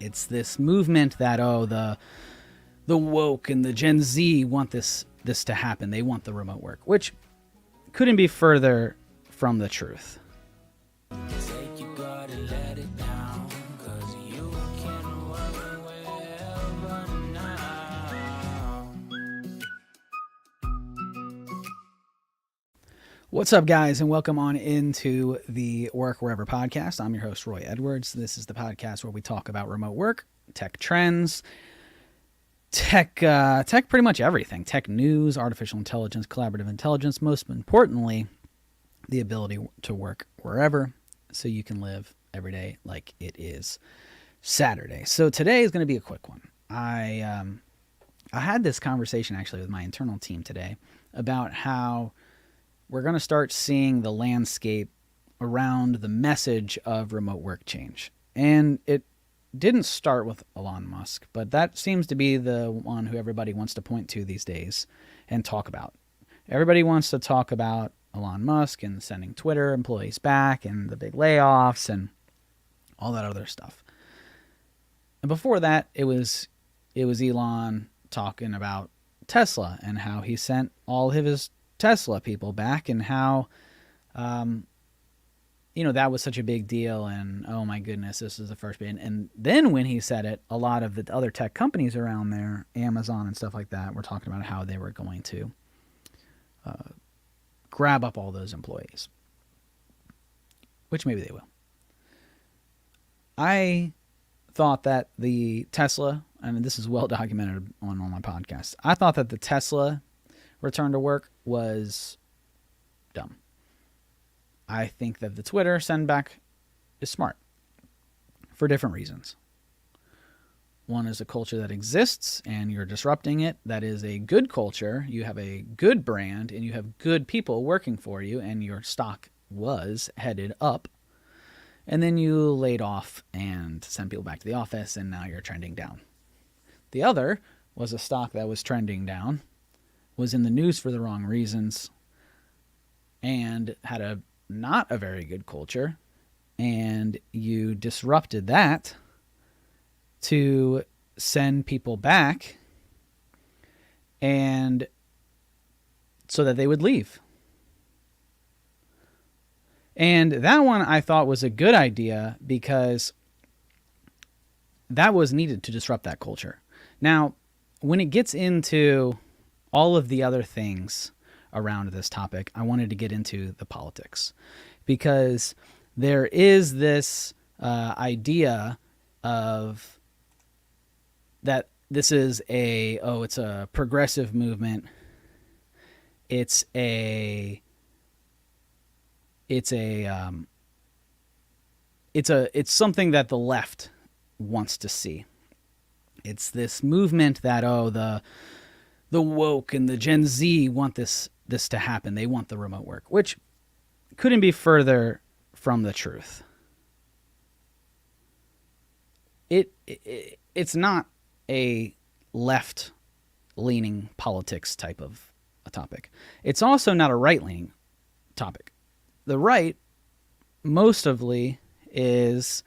It's this movement that, the woke and the Gen Z want this to happen. They want the remote work, which couldn't be further from the truth. What's up, guys, and welcome on into the Work Wherever podcast. I'm your host, Roy Edwards. This is the podcast where we talk about remote work, tech trends, tech pretty much everything. Tech news, artificial intelligence, collaborative intelligence, most importantly, the ability to work wherever so you can live every day like it is Saturday. So today is going to be a quick one. I had this conversation actually with my internal team today about how we're going to start seeing the landscape around the message of remote work change. And it didn't start with Elon Musk, but that seems to be the one who everybody wants to point to these days and talk about. Everybody wants to talk about Elon Musk and sending Twitter employees back and the big layoffs and all that other stuff. And before that, it was Elon talking about Tesla and how he sent all of his Tesla people back and how, that was such a big deal. And oh my goodness, this is the first bit. And then when he said it, a lot of the other tech companies around there, Amazon and stuff like that, were talking about how they were going to grab up all those employees, which maybe they will. I thought that the Tesla, and this is well documented on all my podcasts, I thought that the Tesla return to work was dumb. I think that the Twitter send back is smart for different reasons. One is a culture that exists and you're disrupting it. That is a good culture. You have a good brand and you have good people working for you and your stock was headed up. And then you laid off and sent people back to the office and now you're trending down. The other was a stock that was trending down, was in the news for the wrong reasons, and had not a very good culture, and you disrupted that to send people back and so that they would leave. And that one I thought was a good idea because that was needed to disrupt that culture. Now, when it gets into all of the other things around this topic, I wanted to get into the politics because there is this idea of that this is it's a progressive movement. It's something that the left wants to see. It's this movement that, the woke and the Gen Z want this to happen. They want the remote work, which couldn't be further from the truth. It's not a left-leaning politics type of a topic. It's also not a right-leaning topic. The right, mostly, is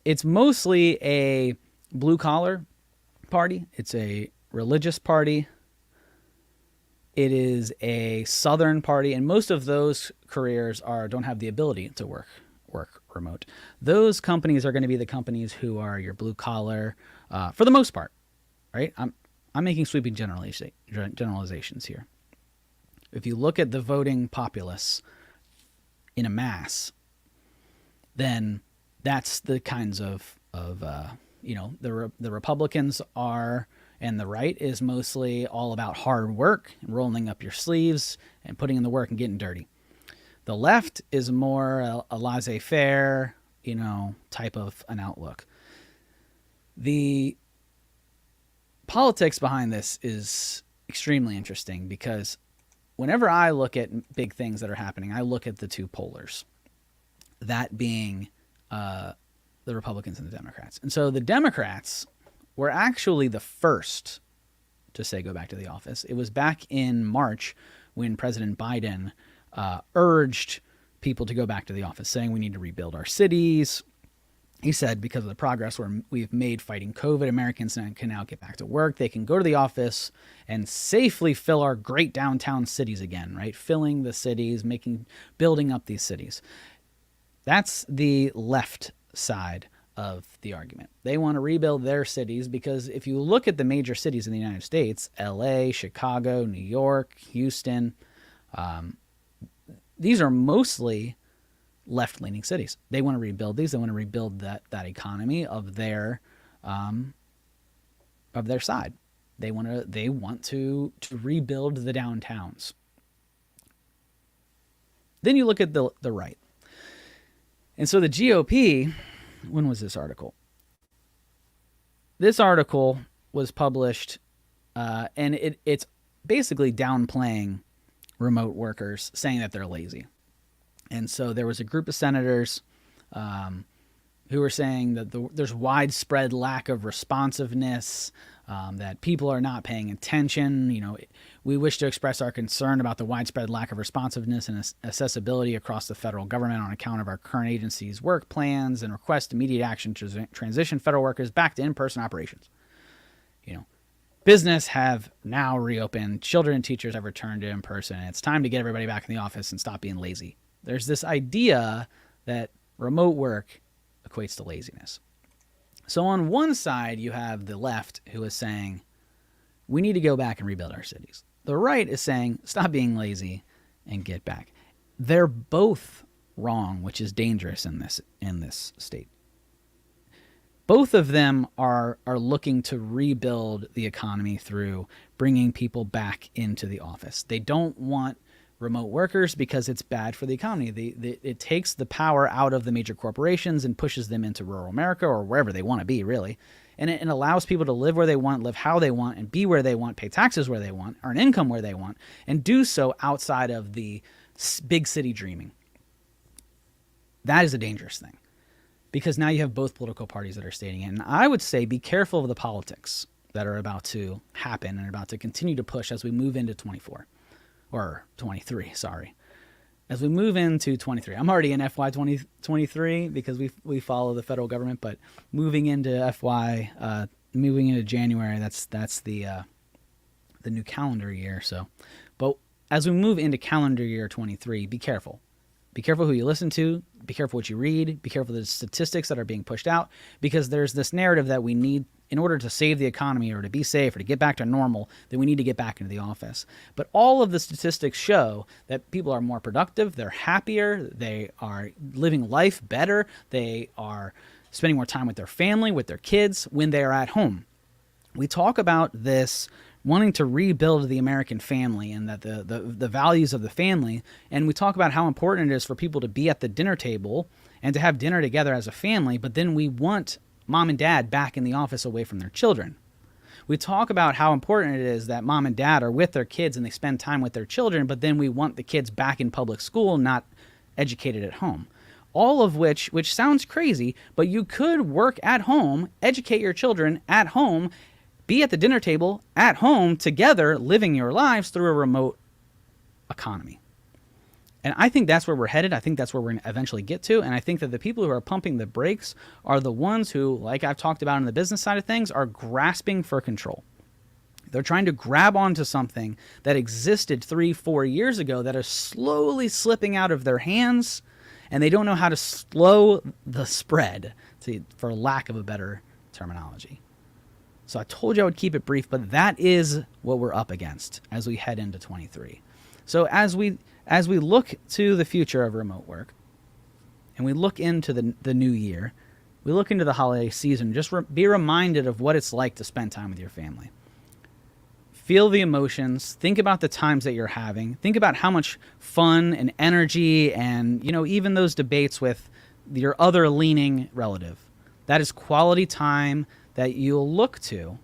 it's mostly a blue-collar party. It's a religious party. It is a Southern party, and most of those careers don't have the ability to work remote. Those companies are going to be the companies who are your blue collar, for the most part, right? I'm making sweeping generalizations here. If you look at the voting populace in a mass, then that's the kinds of the Republicans are, and the right is mostly all about hard work and rolling up your sleeves and putting in the work and getting dirty. The left is more a laissez-faire, type of an outlook. The politics behind this is extremely interesting because whenever I look at big things that are happening, I look at the two polars, that being the Republicans and the Democrats. And so the Democrats were actually the first to say go back to the office. It was back in March when President Biden urged people to go back to the office, saying we need to rebuild our cities. He said because of the progress we've made fighting COVID, Americans can now get back to work. They can go to the office and safely fill our great downtown cities again, right? Filling the cities, building up these cities. That's the left side of the argument. They want to rebuild their cities because if you look at the major cities in the United States, LA, Chicago, New York, Houston, these are mostly left-leaning cities. They want to rebuild these. They want to rebuild that economy of their side. They want to rebuild the downtowns. Then you look at the right. And so the GOP, when was this article? This article was published, and it's basically downplaying remote workers, saying that they're lazy. And so there was a group of senators who were saying that there's widespread lack of responsiveness, that people are not paying attention. You know, we wish to express our concern about the widespread lack of responsiveness and accessibility across the federal government on account of our current agency's work plans and request immediate action to transition federal workers back to in-person operations. You know, business have now reopened. Children and teachers have returned to in-person. And it's time to get everybody back in the office and stop being lazy. There's this idea that remote work equates to laziness. So on one side, you have the left who is saying, we need to go back and rebuild our cities. The right is saying, stop being lazy and get back. They're both wrong, which is dangerous in this state. Both of them are looking to rebuild the economy through bringing people back into the office. They don't want remote workers because it's bad for the economy. It takes the power out of the major corporations and pushes them into rural America or wherever they want to be, really. And it allows people to live where they want, live how they want, and be where they want, pay taxes where they want, earn income where they want, and do so outside of the big city dreaming. That is a dangerous thing because now you have both political parties that are stating it. And I would say be careful of the politics that are about to happen and are about to continue to push as we move into 24. Or 23, sorry. As we move into 23, I'm already in FY 2023 because we follow the federal government, but moving into moving into January, that's the new calendar year. So, but as we move into calendar year 23, be careful. Be careful who you listen to. Be careful what you read. Be careful of the statistics that are being pushed out because there's this narrative that we need in order to save the economy or to be safe or to get back to normal, that we need to get back into the office. But all of the statistics show that people are more productive, they're happier, they are living life better, they are spending more time with their family, with their kids when they are at home. We talk about this wanting to rebuild the American family and that the values of the family, and we talk about how important it is for people to be at the dinner table and to have dinner together as a family, but then we want mom and dad back in the office away from their children. We talk about how important it is that mom and dad are with their kids and they spend time with their children, but then we want the kids back in public school, not educated at home. All of which sounds crazy, but you could work at home, educate your children at home, be at the dinner table at home together, living your lives through a remote economy. And I think that's where we're headed. I think that's where we're going to eventually get to. And I think that the people who are pumping the brakes are the ones who, like I've talked about in the business side of things, are grasping for control. They're trying to grab onto something that existed 3-4 years ago that is slowly slipping out of their hands, and they don't know how to slow the spread, for lack of a better terminology. So I told you I would keep it brief, but that is what we're up against as we head into 23. So as we look to the future of remote work, and we look into the new year, we look into the holiday season, just be reminded of what it's like to spend time with your family. Feel the emotions. Think about the times that you're having. Think about how much fun and energy and, even those debates with your other leaning relative. That is quality time that you'll look to.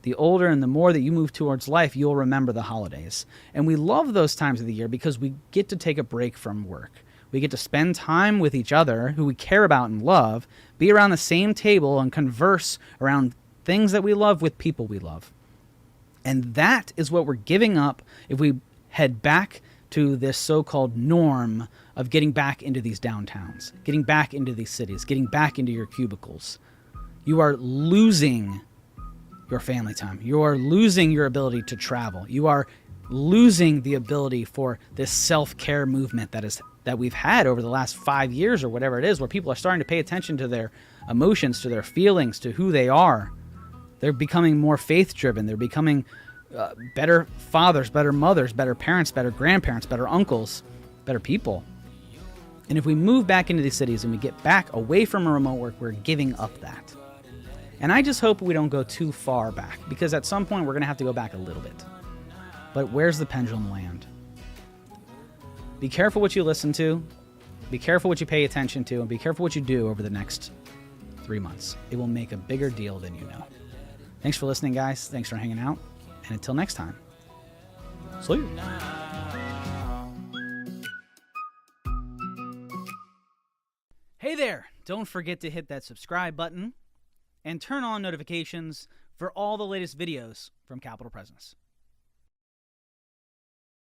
The older and the more that you move towards life, you'll remember the holidays. And we love those times of the year because we get to take a break from work. We get to spend time with each other who we care about and love, be around the same table and converse around things that we love with people we love. And that is what we're giving up if we head back to this so-called norm of getting back into these downtowns, getting back into these cities, getting back into your cubicles. You are losing your family time. You are losing your ability to travel. You are losing the ability for this self-care movement that we've had over the last 5 years or whatever it is, where people are starting to pay attention to their emotions, to their feelings, to who they are. They're becoming more faith-driven. They're becoming better fathers, better mothers, better parents, better grandparents, better uncles, better people. And if we move back into these cities and we get back away from remote work, we're giving up that. And I just hope we don't go too far back, because at some point we're going to have to go back a little bit. But where's the pendulum land? Be careful what you listen to. Be careful what you pay attention to. And be careful what you do over the next 3 months. It will make a bigger deal than you know. Thanks for listening, guys. Thanks for hanging out. And until next time, see you. Hey there. Don't forget to hit that subscribe button and turn on notifications for all the latest videos from Capital Presence.